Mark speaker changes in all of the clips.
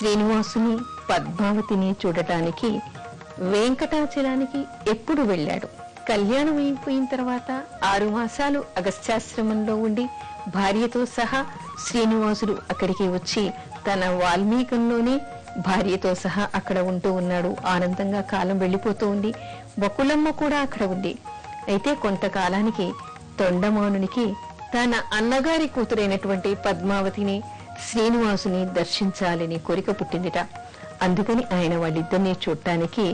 Speaker 1: శ్రీనివాసుని పద్మావతిని చూడటానికి వెంకటాచలానికి ఎప్పుడు వెళ్ళాడు. కళ్యాణం అయిపోయిన తర్వాత 6 మాసాలు అగస్త్యాశ్రమంలో ఉండి భార్యతో సహా శ్రీనివాసుడు అక్కడికి వచ్చి తన వాల్మీకంలోనే భార్యతో సహా అక్కడ ఉంటూ ఉన్నాడు. ఆనందంగా కాలం వెళ్లిపోతూ ఉంది. బకులమ్మ కూడా అక్కడ ఉంది. అయితే కొంతకాలానికి తొండమానునికి తన అన్నగారి కూతురైనటువంటి పద్మావతిని శ్రీనివాసుని దర్శించాలని కోరిక పుట్టిందిట. అందుకని ఆయన వాళ్ళిద్దరినీ చూడటానికి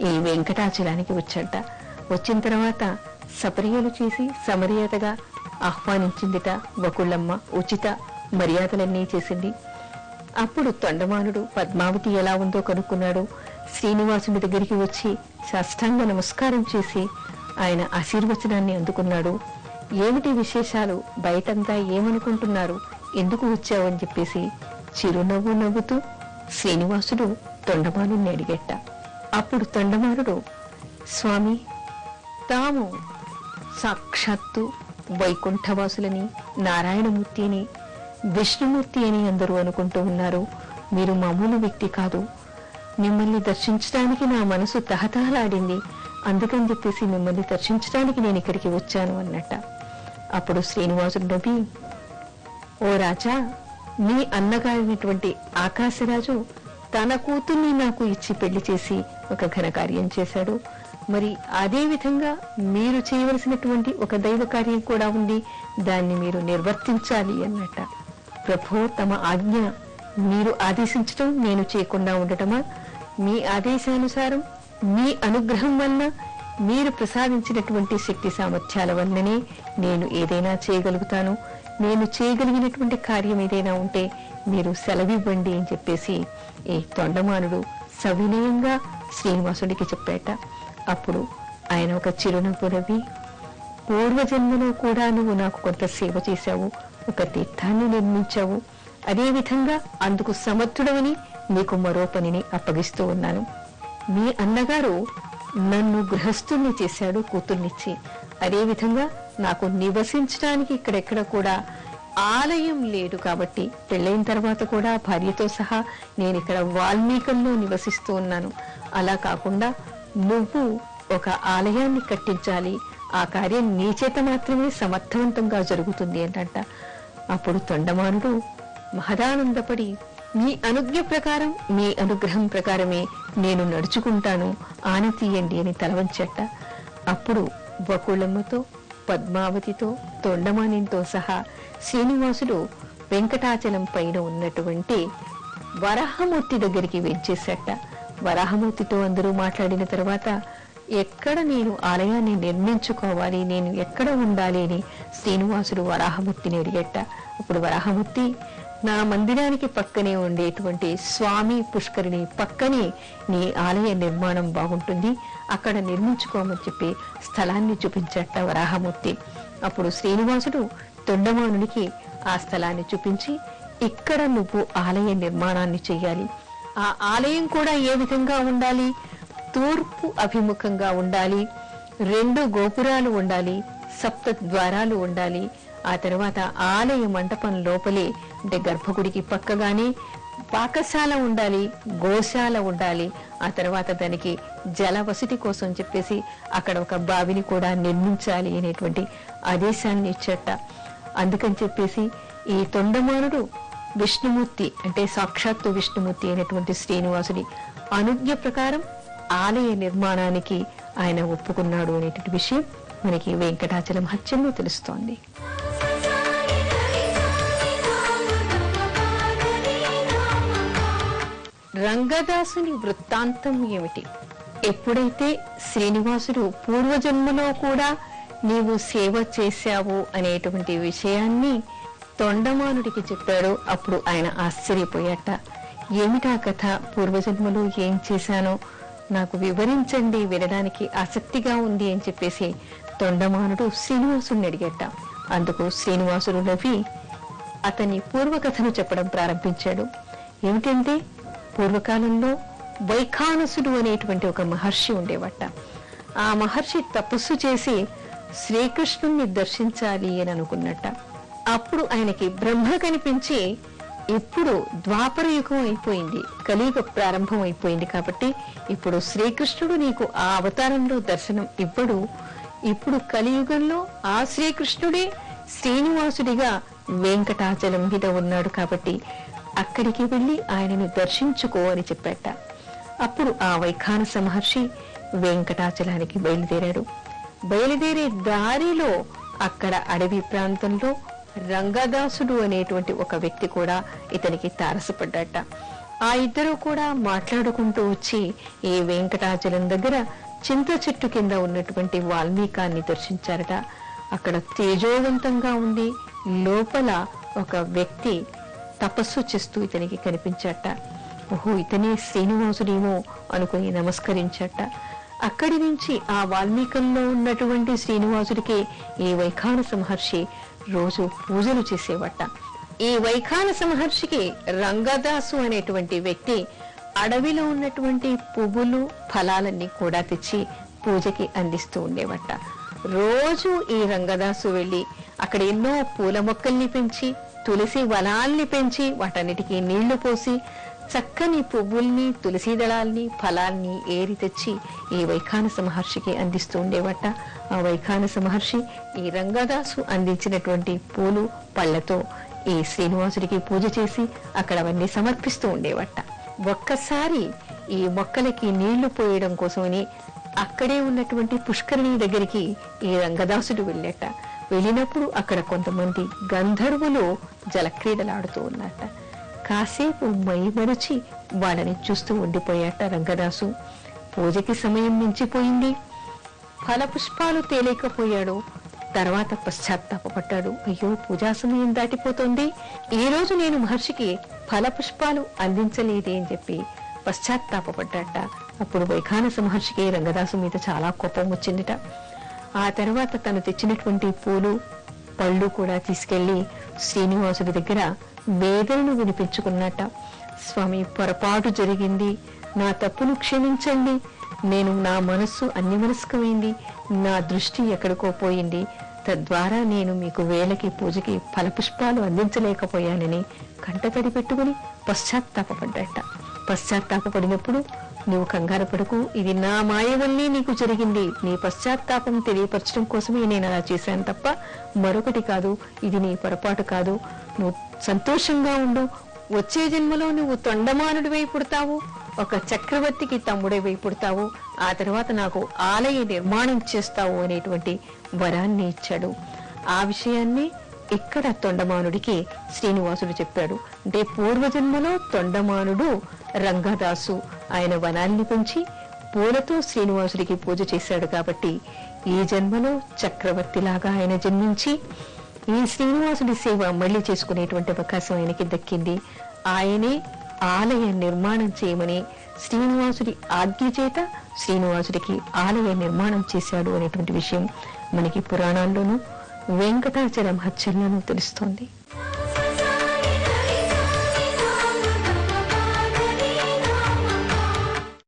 Speaker 1: ఈ వెంకటాచలానికి వచ్చాట. వచ్చిన తర్వాత సపర్యలు చేసి సమర్యాదగా ఆహ్వానించిందిట బకుళ్ళమ్మ. ఉచిత మర్యాదలన్నీ చేసింది. అప్పుడు తొండమానుడు పద్మావతి ఎలా ఉందో కనుక్కున్నాడు. శ్రీనివాసుని దగ్గరికి వచ్చి సాష్టాంగ నమస్కారం చేసి ఆయన ఆశీర్వచనాన్ని అందుకున్నాడు. ఏమిటి విశేషాలు, బయటంతా ఏమనుకుంటున్నారు, ఎందుకు వచ్చావు అని చెప్పేసి చిరునవ్వు నవ్వుతూ శ్రీనివాసుడు తొండమానుడిని అడిగేట. అప్పుడు తొండమానుడు, స్వామి, తాము సాక్షాత్తు వైకుంఠవాసులని, నారాయణమూర్తి అని, విష్ణుమూర్తి అని అందరూ అనుకుంటూ ఉన్నారు. మీరు మామూలు వ్యక్తి కాదు. మిమ్మల్ని దర్శించడానికి నా మనసు తహతహలాడింది. అందుకని చెప్పేసి మిమ్మల్ని దర్శించడానికి నేను ఇక్కడికి వచ్చాను అన్నట్ట. అప్పుడు శ్రీనివాసుడు నవ్వి, ఓ రాజా, మీ అన్నగారైనటువంటి ఆకాశరాజు తన కూతుర్ని నాకు ఇచ్చి పెళ్లి చేసి ఒక ఘనకార్యం చేశాడు. మరి అదే విధంగా మీరు చేయవలసినటువంటి ఒక దైవ కార్యం కూడా ఉంది. దాన్ని మీరు నిర్వర్తించాలి అన్నట్ట. ప్రభో, తమ ఆజ్ఞ మీరు ఆదేశించటం నేను చేయకుండా ఉండటమా? మీ ఆదేశానుసారం మీ అనుగ్రహం వల్ల, మీరు ప్రసాదించినటువంటి శక్తి సామర్థ్యాల వల్లనే నేను ఏదైనా చేయగలుగుతాను. నేను చేయగలిగినటువంటి కార్యం ఏదైనా ఉంటే మీరు సెలవివ్వండి అని చెప్పేసి ఈ తొండమానుడు సవినయంగా శ్రీనివాసుడికి చెప్పాట. అప్పుడు ఆయన ఒక చిరునవ్వు నవ్వి, పూర్వజన్మలో కూడా నువ్వు నాకు కొంత సేవ చేశావు, ఒక తీర్థాన్ని నిర్మించావు. అదేవిధంగా అందుకు సమర్థుడవని నీకు మరో పనిని అప్పగిస్తూ ఉన్నాను. మీ అన్నగారు నన్ను గృహస్థుల్ని చేశాడు కూతుర్నిచ్చి. అదేవిధంగా నాకు నివసించడానికి ఇక్కడెక్కడ కూడా ఆలయం లేదు. కాబట్టి పెళ్ళైన తర్వాత కూడా భార్యతో సహా నేను ఇక్కడ వాల్మీకంలో నివసిస్తూ ఉన్నాను. అలా కాకుండా నువ్వు ఒక ఆలయాన్ని కట్టించాలి. ఆ కార్యం నీ చేత మాత్రమే సమర్థవంతంగా జరుగుతుంది అంట. అప్పుడు తొండమానుడు మహదానందపడి, మీ అనుజ్ఞ ప్రకారం, మీ అనుగ్రహం ప్రకారమే నేను నడుచుకుంటాను, ఆని తీయండి అని తలవంచట. అప్పుడు బకుళమ్మతో, పద్మావతితో, తొండమానితో సహా శ్రీనివాసుడు వెంకటాచలం పైన ఉన్నటువంటి వరాహమూర్తి దగ్గరికి వెంచేశాట. వరాహమూర్తితో అందరూ మాట్లాడిన తర్వాత ఎక్కడ నేను ఆలయాన్ని నిర్మించుకోవాలి, నేను ఎక్కడ ఉండాలి అని శ్రీనివాసుడు వరాహమూర్తిని అడిగట. అప్పుడు వరాహమూర్తి, నా మందిరానికి పక్కనే ఉండేటువంటి స్వామి పుష్కరిణి పక్కనే నీ ఆలయ నిర్మాణం బాగుంటుంది, అక్కడ నిర్మించుకోమని చెప్పి స్థలాన్ని చూపించట వరాహమూర్తి. అప్పుడు శ్రీనివాసుడు తొండమానునికి ఆ స్థలాన్ని చూపించి, ఇక్కడ నువ్వు ఆలయ నిర్మాణాన్ని చెయ్యాలి. ఆ ఆలయం కూడా ఏ విధంగా ఉండాలి? తూర్పు అభిముఖంగా ఉండాలి, 2 గోపురాలు ఉండాలి, 7 ద్వారాలు ఉండాలి. ఆ తర్వాత ఆలయ మండపం లోపలే, అంటే గర్భగుడికి పక్కగానే పాకశాల ఉండాలి, గోశాల ఉండాలి. ఆ తర్వాత దానికి జల వసతి కోసం చెప్పేసి అక్కడ ఒక బావిని కూడా నిర్మించాలి అనేటువంటి ఆదేశాన్ని ఇచ్చట. అందుకని చెప్పేసి ఈ తొండమానుడు విష్ణుమూర్తి, అంటే సాక్షాత్తు విష్ణుమూర్తి అయినటువంటి శ్రీనివాసుడి అనుజ్ఞ ప్రకారం ఆలయ నిర్మాణానికి ఆయన ఒప్పుకున్నాడు అనేటువంటి విషయం మనకి వెంకటాచల మహత్యంలో తెలుస్తోంది. రంగదాసుని వృత్తాంతం ఏమిటి? ఎప్పుడైతే శ్రీనివాసుడు పూర్వజన్మలో కూడా నీవు సేవ చేశావు అనేటువంటి విషయాన్ని తొండమానుడికి చెప్పాడు. అప్పుడు ఆయన ఆశ్చర్యపోయాట. ఏమిటా కథ, పూర్వజన్మలో ఏం చేశానో నాకు వివరించండి, వినడానికి ఆసక్తిగా ఉంది అని చెప్పేసి తొండమానుడు శ్రీనివాసుడిని అడిగట. అందుకు శ్రీనివాసుడు నవ్వి అతని పూర్వకథను చెప్పడం ప్రారంభించాడు. ఏమిటంటే, పూర్వకాలంలో వైఖానసుడు అనేటువంటి ఒక మహర్షి ఉండేవట. ఆ మహర్షి తపస్సు చేసి శ్రీకృష్ణుణ్ణి దర్శించాలి అని అనుకున్నట్ట. అప్పుడు ఆయనకి బ్రహ్మ కనిపించి ఇప్పుడు ద్వాపర యుగం అయిపోయింది, కలియుగ ప్రారంభం అయిపోయింది కాబట్టి ఇప్పుడు శ్రీకృష్ణుడు నీకు ఆ అవతారంలో దర్శనం ఇవ్వడు. ఇప్పుడు కలియుగంలో ఆ శ్రీకృష్ణుడే శ్రీనివాసుడిగా వెంకటాచలం మీద ఉన్నాడు కాబట్టి అక్కడికి వెళ్లి ఆయనను దర్శించుకో అని చెప్పాట. అప్పుడు ఆ వైఖానస మహర్షి వెంకటాచలానికి బయలుదేరాడు. బయలుదేరే దారిలో అక్కడ అడవి ప్రాంతంలో రంగదాసుడు అనేటువంటి ఒక వ్యక్తి కూడా ఇతనికి తారసపడ్డాట. ఆ ఇద్దరు కూడా మాట్లాడుకుంటూ వచ్చి ఈ వెంకటాచలం దగ్గర చింత చెట్టు కింద ఉన్నటువంటి వాల్మీకాన్ని దర్శించారట. అక్కడ తేజోవంతంగా ఉంది, లోపల ఒక వ్యక్తి తపస్సు చేస్తూ ఇతనికి కనిపించాట. ఓహో, ఇతనే శ్రీనివాసుడేమో అనుకుని నమస్కరించాట. అక్కడి నుంచి ఆ వాల్మీకంలో ఉన్నటువంటి శ్రీనివాసుడికి ఈ వైఖానస మహర్షి రోజు పూజలు చేసేవట. ఈ వైఖానస మహర్షికి రంగదాసు అనేటువంటి వ్యక్తి అడవిలో ఉన్నటువంటి పువ్వులు ఫలాలన్నీ కూడా తెచ్చి పూజకి అందిస్తూ ఉండేవట. రోజు ఈ రంగదాసు వెళ్లి అక్కడ ఎన్నో పూల మొక్కల్ని పెంచి, తులసి వనాల్ని పెంచి, వాటన్నిటికీ నీళ్లు పోసి చక్కని పువ్వుల్ని, తులసి దళాల్ని, ఫలాల్ని ఏరి తెచ్చి ఈ వైఖానస మహర్షికి అందిస్తూ ఉండేవట. ఆ వైఖానస మహర్షి ఈ రంగదాసు అందించినటువంటి పూలు పళ్లతో ఈ శ్రీనివాసుడికి పూజ చేసి అక్కడ అవన్నీ సమర్పిస్తూ ఉండేవట. ఒక్కసారి ఈ మొక్కలకి నీళ్లు పోయడం కోసమని అక్కడే ఉన్నటువంటి పుష్కరిణి దగ్గరికి ఈ రంగదాసుడు వెళ్ళట. వెళ్ళినప్పుడు అక్కడ కొంతమంది గంధర్వులు జలక్రీడలాడుతూ ఉన్నట్ట. కాసేపు మైమరిచి వాళ్ళని చూస్తూ ఉండిపోయాట రంగదాసు. పూజకి సమయం మించిపోయింది, ఫలపుష్పాలు తేలేకపోయాడు. తర్వాత పశ్చాత్తాపడ్డాడు. అయ్యో, పూజా సమయం దాటిపోతోంది, ఈ రోజు నేను మహర్షికి ఫలపుష్పాలు అందించలేదే అని చెప్పి పశ్చాత్తాపడ్డాట. అప్పుడు వైఖానస మహర్షికి రంగదాసు మీద చాలా కోపం వచ్చిందిట. ఆ తర్వాత తను తెచ్చినటువంటి పూలు పళ్ళు కూడా తీసుకెళ్లి శ్రీనివాసుడి దగ్గర వేదనను వినిపించుకున్నట్ట. స్వామి, పొరపాటు జరిగింది, నా తప్పును క్షమించండి, నా మనస్సు అన్యమనస్కమైంది, నా దృష్టి ఎక్కడికో పోయింది, తద్వారా నేను మీకు వేళకి పూజకి ఫలపుష్పాలు అందించలేకపోయానని కంటతడి పెట్టుకుని పశ్చాత్తాపడ్డట. పశ్చాత్తాపడినప్పుడు, నువ్వు కంగారు పడకు, ఇది నా మాయ వల్లే నీకు జరిగింది, నీ పశ్చాత్తాపం తెలియపరచడం కోసమే నేను అలా చేశాను తప్ప మరొకటి కాదు, ఇది నీ పొరపాటు కాదు, నువ్వు సంతోషంగా ఉండు, వచ్చే జన్మలో నువ్వు తొండమానుడివై పుడతావు, ఒక చక్రవర్తికి తమ్ముడివై పుడతావు, ఆ తర్వాత నాకు ఆలయ నిర్మాణం చేస్తావు అనేటువంటి వరాన్ని ఇచ్చాడు. ఆ విషయాన్ని ఇక్కడ తొండమానుడికి శ్రీనివాసుడు చెప్పాడు. అంటే పూర్వజన్మలో తొండమానుడు రంగదాసు ఆయన వనాన్ని పెంచి పూలతో శ్రీనివాసుడికి పూజ చేశాడు కాబట్టి ఈ జన్మలో చక్రవర్తిలాగా ఆయన జన్మించి ఈ శ్రీనివాసుడి సేవ మళ్లీ చేసుకునేటువంటి అవకాశం ఆయనకి దక్కింది. ఆయనే ఆలయ నిర్మాణం చేయమని శ్రీనివాసుడి ఆజ్ఞ చేత శ్రీనివాసుడికి ఆలయ నిర్మాణం చేశాడు అనేటువంటి విషయం మనకి పురాణాల్లోనూ వెంకటాచల మహత్యంలోనూ తెలుస్తోంది.